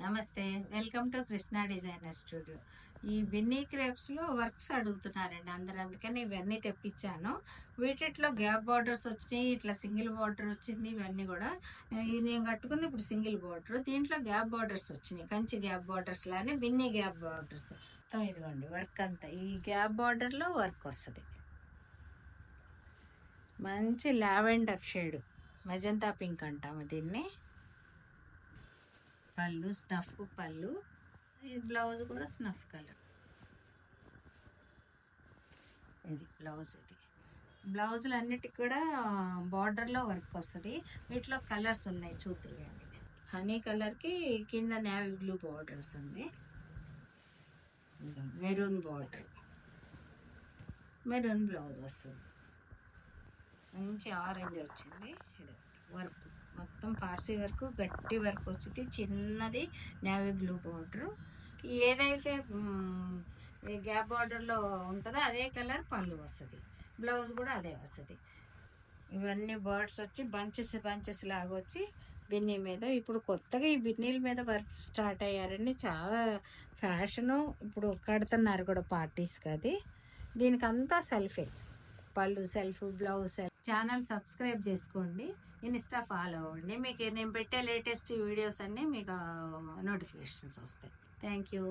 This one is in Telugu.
నమస్తే, welcome to Krishna designer studio. ఈ బిన్నీ క్రేప్స్లో వర్క్స్ అడుగుతున్నారండి అందరు, అందుకని ఇవన్నీ తెప్పించాను. వీటిలో గ్యాప్ బార్డర్స్ వచ్చినాయి, ఇట్లా సింగిల్ బార్డర్ వచ్చింది. ఇవన్నీ కూడా ఇది నేను కట్టుకుంది ఇప్పుడు సింగిల్ బార్డర్. దీంట్లో గ్యాప్ బార్డర్స్ వచ్చినాయి, కంచి గ్యాప్ బార్డర్స్ లానే బిన్నీ గ్యాప్ బార్డర్స్. మొత్తం ఇదిగోండి వర్క్ అంతా ఈ గ్యాప్ బార్డర్లో వర్క్ వస్తుంది. మంచి లావెండర్ షేడ్, మెజంతా పింక్ అంటాము దీన్ని. పళ్ళు స్నఫ్ పళ్ళు, ఇది బ్లౌజ్ కూడా స్నఫ్ కలర్. ఇది బ్లౌజ్. ఇది బ్లౌజులు అన్నిటికి కూడా బార్డర్లో వర్క్ వస్తుంది. వీటిలో కలర్స్ ఉన్నాయి, చూద్దరు కానీ. హనీ కలర్కి కింద నేవీ బ్లూ బార్డర్ వస్తుంది, మెరూన్ బార్డర్, మెరూన్ బ్లౌజ్ వస్తుంది. మంచి ఆరెంజ్ వచ్చింది. ఇది వర్క్ మొత్తం పార్సీ వర్క్, గట్టి వర్క్ వచ్చింది. చిన్నది నేవీ బ్లూ బార్డరు. ఏదైతే గ్యాప్ బార్డర్లో ఉంటుందో అదే కలర్ పళ్ళు వస్తుంది, బ్లౌజ్ కూడా అదే వస్తుంది. ఇవన్నీ బర్డ్స్ వచ్చి బంచెస్ బంచెస్ లాగా వచ్చి బిన్నీ మీద. ఇప్పుడు కొత్తగా ఈ బిన్నీల మీద వర్క్ స్టార్ట్ అయ్యారండి, చాలా ఫ్యాషను. ఇప్పుడు కడుతున్నారు కూడా పార్టీస్కి. అది దీనికి అంతా సెల్ఫే, పళ్ళు self, blouse self. Channel subscribe చేసుకోండి, ఇన్స్టా ఫాలో అవ్వండి. మీకు నేను పెట్టే లేటెస్ట్ వీడియోస్ అన్నీ మీకు నోటిఫికేషన్స్ వస్తాయి. Thank you.